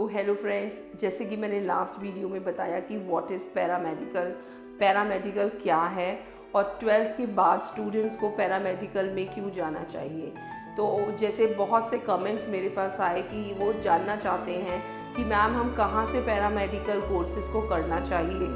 Hello friends, जैसे कि मैंने लास्ट वीडियो में बताया कि व्हाट इज़ पैरामेडिकल क्या है और 12th के बाद स्टूडेंट्स को पैरामेडिकल में क्यों जाना चाहिए। तो जैसे बहुत से कमेंट्स मेरे पास आए कि वो जानना चाहते हैं कि मैम हम कहाँ से पैरामेडिकल कोर्सेज़ को करना चाहिए।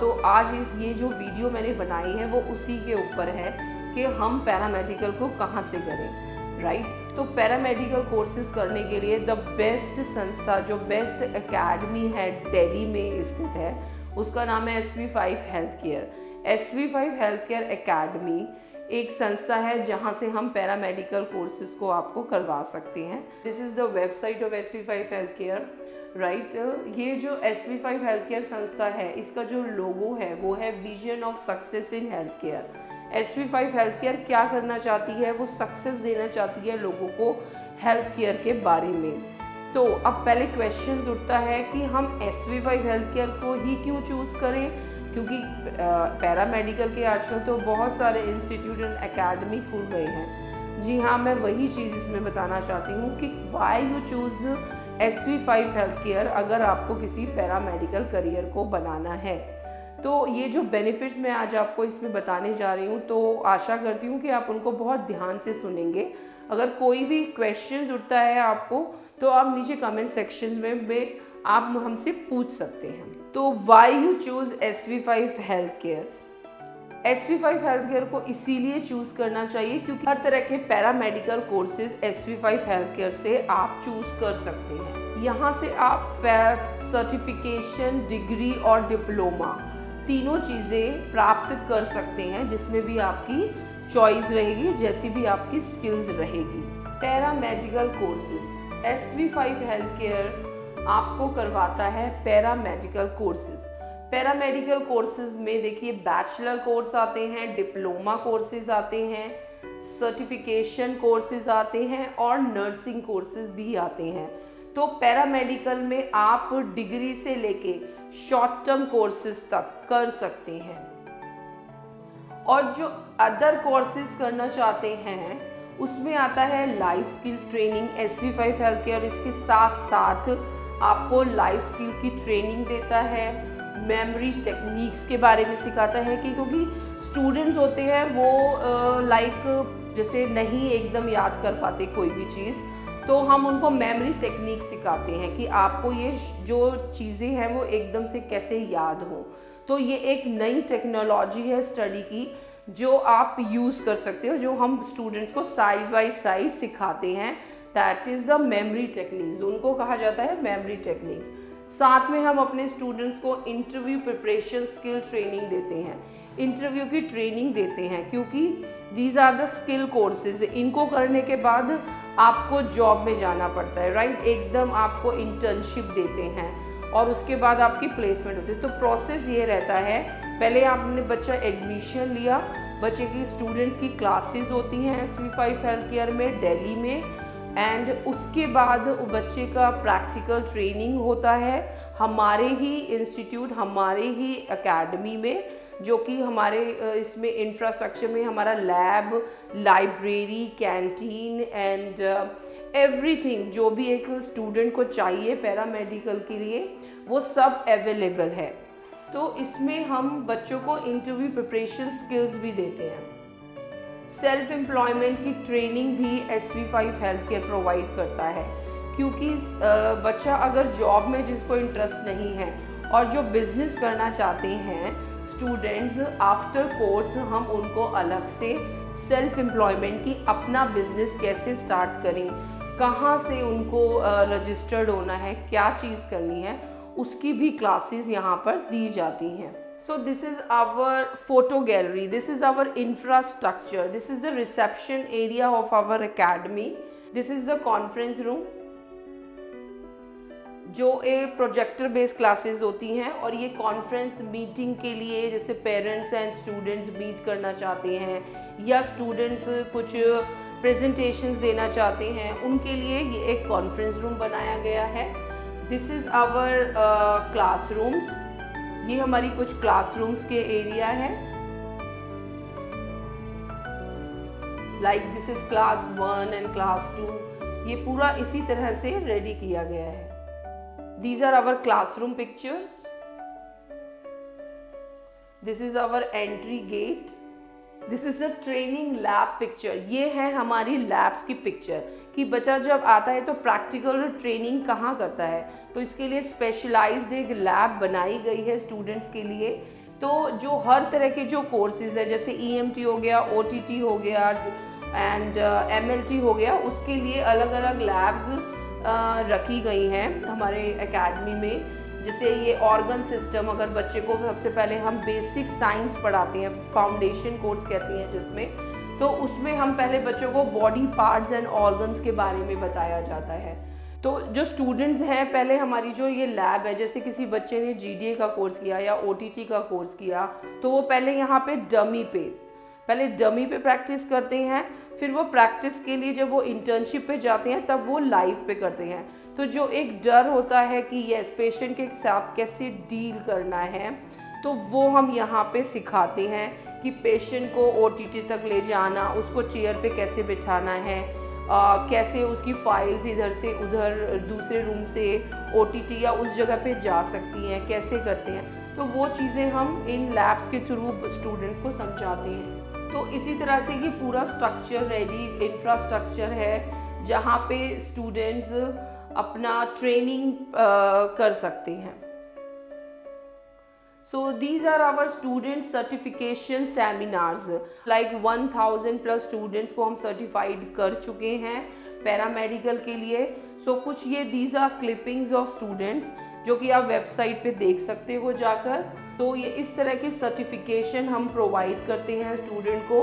तो आज ये जो वीडियो मैंने बनाई है वो उसी के ऊपर है कि हम पैरामेडिकल को कहाँ से करें, राइट। तो पैरामेडिकल कोर्सेज करने के लिए द बेस्ट संस्था, जो बेस्ट एकेडमी है दिल्ली में स्थित है, उसका नाम है SV5 health care. SV5 health care academy एक संस्था है जहां से हम पैरामेडिकल कोर्सेज को आपको करवा सकते हैं। This is the website of SV5 health care, right. ये जो SV5 हेल्थ केयर संस्था है, इसका जो लोगो है वो है vision of success in health care. SV5 health care क्या करना चाहती है, वो सक्सेस देना चाहती है लोगों को हेल्थ केयर के बारे में। तो अब पहले क्वेश्चन उठता है कि हम SV5 हेल्थ केयर को ही क्यों चूज़ करें, क्योंकि पैरामेडिकल के आजकल तो बहुत सारे इंस्टीट्यूट एंड एकेडमी खुल गए हैं। जी हाँ, मैं वही चीज़ इसमें बताना चाहती हूँ कि why you choose SV5 health care अगर आपको किसी पैरामेडिकल करियर को बनाना है। तो ये जो बेनिफिट्स मैं आज आपको इसमें बताने जा रही हूँ, तो आशा करती हूँ कि आप उनको बहुत ध्यान से सुनेंगे। अगर कोई भी क्वेश्चंस उठता है आपको, तो आप नीचे कमेंट सेक्शन में आप हमसे पूछ सकते हैं। तो why you choose SV5 health care. SV5 health care को इसीलिए चूज़ करना चाहिए क्योंकि हर तरह के paramedical courses SV5 health care से आप चूज़ कर सकते हैं। यहाँ से आप सर्टिफिकेशन, डिग्री और डिप्लोमा तीनों चीज़ें प्राप्त कर सकते हैं, जिसमें भी आपकी चॉइस रहेगी, जैसी भी आपकी स्किल्स रहेगी। Paramedical courses, SV5 health care आपको करवाता है पैरामेडिकल कोर्सेज। पैरामेडिकल कोर्सेज में देखिए बैचलर कोर्स आते हैं, डिप्लोमा कोर्सेज आते हैं, सर्टिफिकेशन कोर्सेज आते हैं और नर्सिंग कोर्सेज भी आते हैं। तो पैरामेडिकल में आप डिग्री से लेके शॉर्ट टर्म कोर्सेज तक कर सकते हैं। और जो अदर कोर्सेज करना चाहते हैं उसमें आता है life skill training. SV5 health care इसके साथ साथ आपको लाइफ स्किल की ट्रेनिंग देता है, मेमोरी टेक्निक्स के बारे में सिखाता है कि क्योंकि स्टूडेंट्स होते हैं वो जैसे नहीं एकदम याद कर पाते कोई भी चीज़, तो हम उनको मेमोरी टेक्निक सिखाते हैं कि आपको ये जो चीज़ें हैं वो एकदम से कैसे याद हो। तो ये एक नई टेक्नोलॉजी है स्टडी की जो आप यूज़ कर सकते हो, जो हम स्टूडेंट्स को साइड बाय साइड सिखाते हैं। That is the memory techniques, उनको कहा जाता है मेमोरी टेक्निक्स। साथ में हम अपने स्टूडेंट्स को इंटरव्यू प्रिपरेशन स्किल ट्रेनिंग देते हैं, इंटरव्यू की ट्रेनिंग देते हैं, क्योंकि these are the skill courses. इनको करने के बाद आपको जॉब में जाना पड़ता है, राइट। एकदम आपको इंटर्नशिप देते हैं और उसके बाद आपकी प्लेसमेंट होती है। तो प्रोसेस ये रहता है, पहले आपने बच्चा एडमिशन लिया, बच्चे की स्टूडेंट्स की क्लासेस होती हैं SV5 हेल्थ केयर में दिल्ली में, एंड उसके बाद बच्चे का प्रैक्टिकल ट्रेनिंग होता है हमारे ही इंस्टीट्यूट, हमारे ही एकेडमी में, जो कि हमारे इसमें इंफ्रास्ट्रक्चर में हमारा lab, library, canteen and everything जो भी एक स्टूडेंट को चाहिए पैरामेडिकल के लिए वो सब अवेलेबल है। तो इसमें हम बच्चों को इंटरव्यू प्रिपरेशन स्किल्स भी देते हैं। सेल्फ एम्प्लॉयमेंट की ट्रेनिंग भी SV5 हेल्थ केयर प्रोवाइड करता है, क्योंकि बच्चा अगर जॉब में जिसको इंटरेस्ट नहीं है और जो बिजनेस करना चाहते हैं स्टूडेंट्स, आफ्टर कोर्स हम उनको अलग से सेल्फ एम्प्लॉयमेंट की अपना बिजनेस कैसे स्टार्ट करें, कहाँ से उनको रजिस्टर्ड होना है, क्या चीज़ करनी है, उसकी भी क्लासेस यहाँ पर दी जाती हैं। So this is our photo gallery, this is our infrastructure, this is the reception area of our academy, this is the conference room, जो एक प्रोजेक्टर बेस्ड क्लासेस होती हैं। और ये कॉन्फ्रेंस मीटिंग के लिए, जैसे पेरेंट्स एंड स्टूडेंट्स मीट करना चाहते हैं या स्टूडेंट्स कुछ प्रेजेंटेशंस देना चाहते हैं, उनके लिए ये एक कॉन्फ्रेंस रूम बनाया गया है। दिस इज़ आवर क्लासरूम्स, ये हमारी कुछ क्लासरूम्स के एरिया है। Like this is class 1 and class 2, ये पूरा इसी तरह से रेडी किया गया है। These are our classroom pictures. This is our entry gate. This is a training lab picture. ये है हमारी लैब्स की पिक्चर कि बच्चा जब आता है तो प्रैक्टिकल ट्रेनिंग कहाँ करता है, तो इसके लिए स्पेशलाइज्ड एक लैब बनाई गई है स्टूडेंट्स के लिए। तो जो हर तरह के जो कोर्सेज है, जैसे EMT हो गया, OTT हो गया एंड MLT हो गया, उसके लिए अलग अलग लैब्स रखी गई हैं हमारे एकेडमी में। जैसे ये ऑर्गन सिस्टम, अगर बच्चे को सबसे पहले हम बेसिक साइंस पढ़ाते हैं, फाउंडेशन कोर्स कहते हैं जिसमें, तो उसमें हम पहले बच्चों को बॉडी पार्ट्स एंड ऑर्गन्स के बारे में बताया जाता है। तो जो स्टूडेंट्स हैं, पहले हमारी जो ये लैब है, जैसे किसी बच्चे ने GDA का कोर्स किया या OTT का कोर्स किया, तो वो पहले यहाँ पे डमी पे प्रैक्टिस करते हैं। फिर वो प्रैक्टिस के लिए जब वो इंटर्नशिप पे जाते हैं तब वो लाइव पे करते हैं। तो जो एक डर होता है कि यस पेशेंट के साथ कैसे डील करना है, तो वो हम यहाँ पे सिखाते हैं कि पेशेंट को OTT तक ले जाना, उसको चेयर पे कैसे बिठाना है, कैसे उसकी फाइल्स इधर से उधर दूसरे रूम से OTT या उस जगह पे जा सकती हैं, कैसे करते हैं। तो वो चीज़ें हम इन लैब्स के थ्रू स्टूडेंट्स को समझाते हैं। तो इसी तरह से ये पूरा स्ट्रक्चर रेडी इंफ्रास्ट्रक्चर है जहाँ पे स्टूडेंट्स अपना ट्रेनिंग कर सकते हैं। So these are our student certification seminars. Like 1000+ students को हम सर्टिफाइड कर चुके हैं पैरामेडिकल के लिए। So कुछ ये these are clippings of students जो कि आप वेबसाइट पे देख सकते हो जाकर। तो ये इस तरह के सर्टिफिकेशन हम प्रोवाइड करते हैं स्टूडेंट को,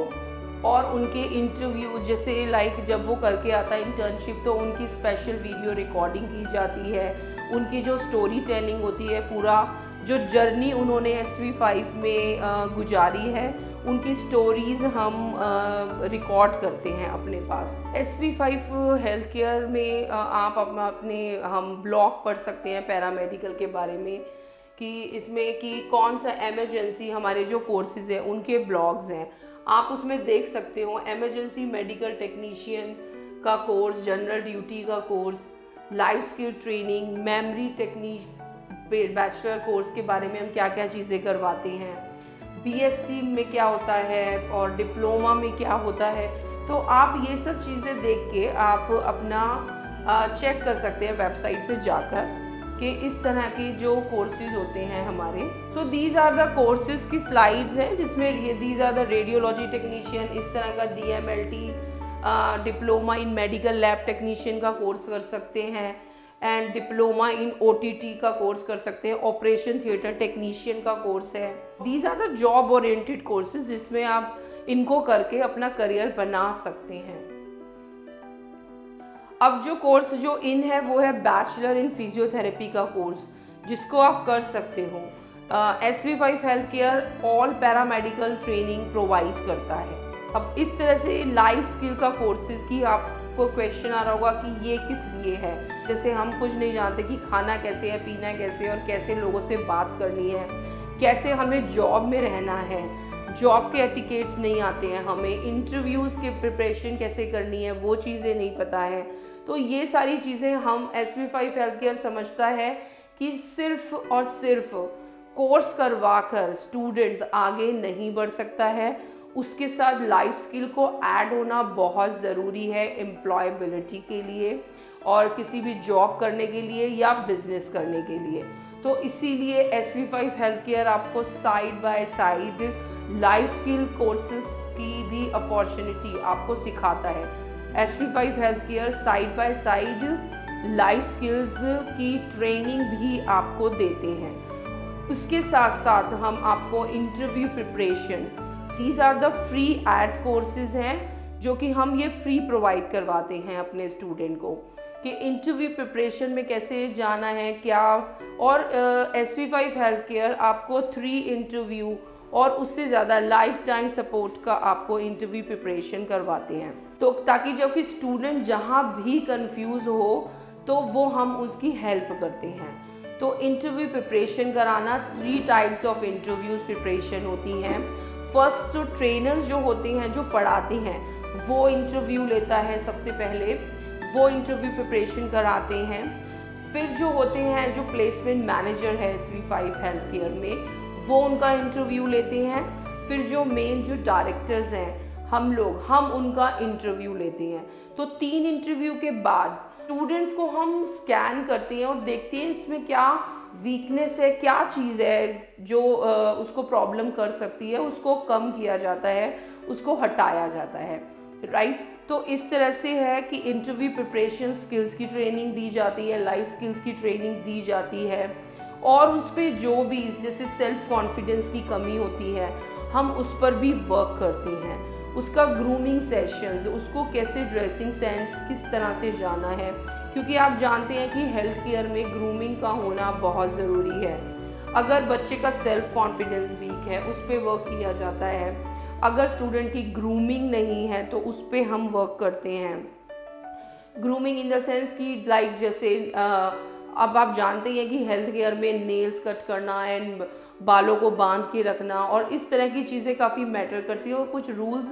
और उनके इंटरव्यू जैसे लाइक जब वो करके आता है इंटर्नशिप, तो उनकी स्पेशल वीडियो रिकॉर्डिंग की जाती है। उनकी जो स्टोरी टेलिंग होती है, पूरा जो जर्नी उन्होंने SV5 में गुजारी है, उनकी स्टोरीज़ हम रिकॉर्ड करते हैं अपने पास। SV5 हेल्थ केयर में आप अपने हम ब्लॉग पढ़ सकते हैं पैरामेडिकल के बारे में, कि इसमें कि कौन सा एमरजेंसी हमारे जो कोर्सेज़ हैं उनके ब्लॉग्स हैं, आप उसमें देख सकते हो। एमरजेंसी मेडिकल टेक्नीशियन का कोर्स, जनरल ड्यूटी का course, life skill training, memory technique bachelor course के बारे में हम क्या क्या चीज़ें करवाते हैं, BSc में क्या होता है और डिप्लोमा में क्या होता है। तो आप ये सब चीज़ें देख के आप अपना चेक कर सकते हैं वेबसाइट पे जाकर कि इस तरह के जो कोर्सेज होते हैं हमारे। So these are the courses की स्लाइड्स हैं जिसमें ये these are the radiology technician, इस तरह का DMLT diploma in medical lab technician का कोर्स कर सकते हैं, एंड डिप्लोमा इन OTT का कोर्स कर सकते हैं, ऑपरेशन थिएटर टेक्नीशियन का कोर्स है। These are the job oriented courses जिसमें आप इनको करके अपना करियर बना सकते हैं। अब जो कोर्स जो इन है वो है बैचलर इन फिजियोथेरेपी का कोर्स, जिसको आप कर सकते हो। SV5 health care all paramedical training provide करता है। अब इस तरह से लाइफ स्किल का कोर्सेज की आपको क्वेश्चन आ रहा होगा कि ये किस लिए है। जैसे हम कुछ नहीं जानते कि खाना कैसे है, पीना कैसे है, और कैसे लोगों से बात करनी है, कैसे हमें जॉब में रहना है, जॉब के एटिकेट्स नहीं आते हैं, हमें इंटरव्यूज़ के प्रिपरेशन कैसे करनी है वो चीज़ें नहीं पता है। तो ये सारी चीज़ें हम SV5 हेल्थ केयर समझता है कि सिर्फ और सिर्फ कोर्स करवा कर स्टूडेंट्स आगे नहीं बढ़ सकता है, उसके साथ लाइफ स्किल को ऐड होना बहुत ज़रूरी है एम्प्लॉयबिलिटी के लिए और किसी भी जॉब करने के लिए या बिजनेस करने के लिए। तो इसीलिए SV5 हेल्थ केयर आपको side by side life skill courses की भी अपॉर्चुनिटी आपको सिखाता है। SV5 health care side by side life skills की ट्रेनिंग भी आपको देते हैं। उसके साथ साथ हम आपको interview preparation, these are the free add courses हैं जो कि हम ये फ्री प्रोवाइड करवाते हैं अपने स्टूडेंट को कि इंटरव्यू प्रिपरेशन में कैसे जाना है क्या। और SV5 हेल्थ केयर आपको 3 इंटरव्यू और उससे ज़्यादा लाइफ टाइम सपोर्ट का आपको इंटरव्यू प्रिपरेशन करवाते हैं, तो ताकि जब कि स्टूडेंट जहाँ भी कंफ्यूज हो तो वो हम उसकी हेल्प करते हैं। तो इंटरव्यू प्रिपरेशन कराना 3 टाइप्स ऑफ इंटरव्यूज प्रिपरेशन होती हैं। फर्स्ट तो ट्रेनर्स जो होते हैं जो पढ़ाते हैं वो इंटरव्यू लेता है, सबसे पहले वो इंटरव्यू प्रिपरेशन कराते हैं। फिर जो होते हैं जो प्लेसमेंट मैनेजर है SV5 हेल्थ केयर में, वो उनका इंटरव्यू लेते हैं। फिर जो मेन जो डायरेक्टर्स हैं हम उनका इंटरव्यू लेते हैं। तो 3 इंटरव्यू के बाद स्टूडेंट्स को हम स्कैन करते हैं और देखते हैं इसमें क्या वीकनेस है, क्या चीज़ है जो उसको प्रॉब्लम कर सकती है, उसको कम किया जाता है, उसको हटाया जाता है, राइट। तो इस तरह से है कि इंटरव्यू प्रिपरेशन स्किल्स की ट्रेनिंग दी जाती है, लाइफ स्किल्स की ट्रेनिंग दी जाती है, और उस पर जो भी जैसे सेल्फ कॉन्फिडेंस की कमी होती है हम उस पर भी वर्क करते हैं। उसका ग्रूमिंग सेशंस, उसको कैसे ड्रेसिंग सेंस किस तरह से जाना है, क्योंकि आप जानते हैं कि हेल्थ केयर में ग्रूमिंग का होना बहुत ज़रूरी है। अगर बच्चे का सेल्फ कॉन्फिडेंस वीक है उस पर वर्क किया जाता है, अगर स्टूडेंट की ग्रूमिंग नहीं है तो उस पर हम वर्क करते हैं। ग्रूमिंग इन द सेंस कि लाइक जैसे अब आप जानते हैं कि हेल्थ केयर में नेल्स कट करना एंड बालों को बांध के रखना और इस तरह की चीज़ें काफ़ी मैटर करती हैं, और कुछ रूल्स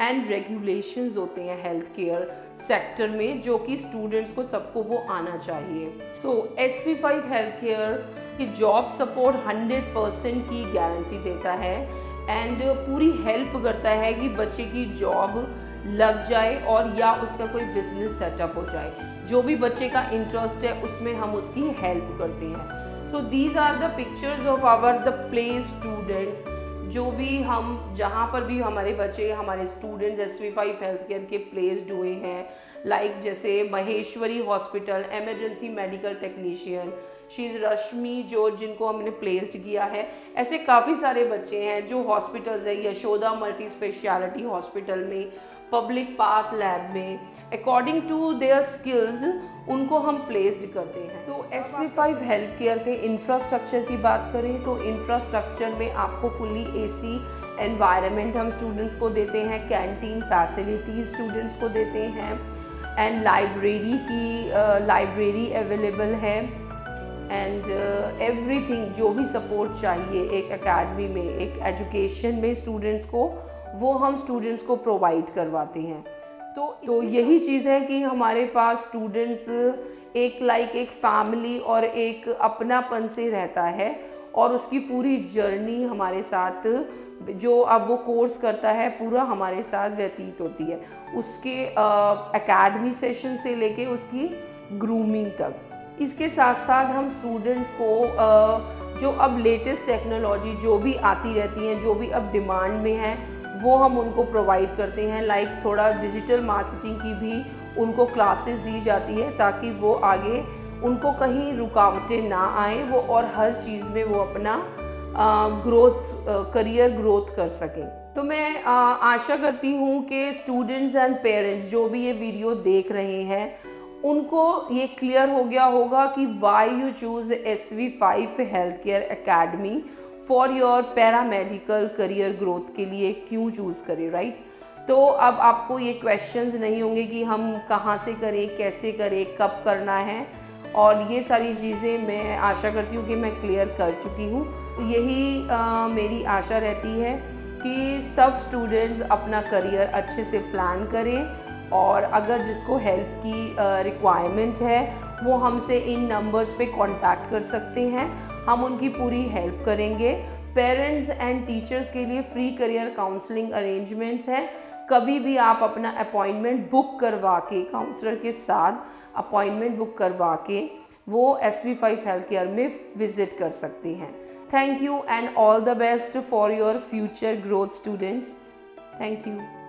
एंड रेगुलेशंस होते हैं हेल्थ केयर सेक्टर में जो कि स्टूडेंट्स को सबको वो आना चाहिए। सो SV5 हेल्थ केयर की जॉब सपोर्ट 100% की गारंटी देता है एंड पूरी हेल्प करता है कि बच्चे की जॉब लग जाए और या उसका कोई बिजनेस सेटअप हो जाए। जो भी बच्चे का इंटरेस्ट है उसमें हम उसकी हेल्प करते हैं। तो these are the pictures of our the play students, जो भी हम जहाँ पर भी हमारे बच्चे हमारे स्टूडेंट्स SV5 हेल्थ केयर के प्लेस्ड हुए हैं, लाइक जैसे Maheshwari hospital emergency medical technician, she is Rashmi जो जिनको हमने प्लेस्ड किया है। ऐसे काफ़ी सारे बच्चे हैं जो हॉस्पिटल्स है, यशोदा मल्टी स्पेशलिटी हॉस्पिटल में, पब्लिक पार्क लैब में, अकॉर्डिंग टू देयर स्किल्स उनको हम प्लेस्ड करते हैं। तो SV5 हेल्थ केयर के इंफ्रास्ट्रक्चर की बात करें तो इंफ्रास्ट्रक्चर में आपको फुली AC एनवायरनमेंट हम स्टूडेंट्स को देते हैं, कैंटीन फैसिलिटीज स्टूडेंट्स को देते हैं, एंड लाइब्रेरी अवेलेबल है, एंड एवरीथिंग जो भी सपोर्ट चाहिए एक एकेडमी में, एक एजुकेशन में स्टूडेंट्स को, वो हम स्टूडेंट्स को प्रोवाइड करवाते हैं। तो यही चीज़ है कि हमारे पास स्टूडेंट्स एक फैमिली और एक अपनापन से रहता है और उसकी पूरी जर्नी हमारे साथ जो अब वो कोर्स करता है पूरा हमारे साथ व्यतीत होती है, उसके एकेडमी सेशन से लेके उसकी ग्रूमिंग तक। इसके साथ साथ हम स्टूडेंट्स को जो अब लेटेस्ट टेक्नोलॉजी जो भी आती रहती हैं, जो भी अब डिमांड में है, वो हम उनको प्रोवाइड करते हैं। लाइक थोड़ा डिजिटल मार्केटिंग की भी उनको क्लासेस दी जाती है ताकि वो आगे उनको कहीं रुकावटें ना आए, वो और हर चीज़ में वो अपना करियर ग्रोथ कर सकें। तो मैं आशा करती हूँ कि स्टूडेंट्स एंड पेरेंट्स जो भी ये वीडियो देख रहे हैं उनको ये क्लियर हो गया होगा कि why you choose SV5 health care academy for your paramedical career growth के लिए क्यों चूज़ करें, राइट। तो अब आपको ये क्वेश्चंस नहीं होंगे कि हम कहाँ से करें, कैसे करें, कब करना है, और ये सारी चीज़ें मैं आशा करती हूँ कि मैं क्लियर कर चुकी हूँ। यही मेरी आशा रहती है कि सब स्टूडेंट्स अपना करियर अच्छे से प्लान करें, और अगर जिसको हेल्प की रिक्वायरमेंट है वो हमसे इन नंबर्स पे कांटेक्ट कर सकते हैं, हम उनकी पूरी हेल्प करेंगे। पेरेंट्स एंड टीचर्स के लिए फ्री करियर काउंसलिंग अरेंजमेंट्स हैं, कभी भी आप अपना अपॉइंटमेंट बुक करवा के काउंसलर के साथ अपॉइंटमेंट बुक करवा के वो SV5 हेल्थ केयर में विजिट कर सकते हैं। Thank you and all the best for your future growth students. Thank you.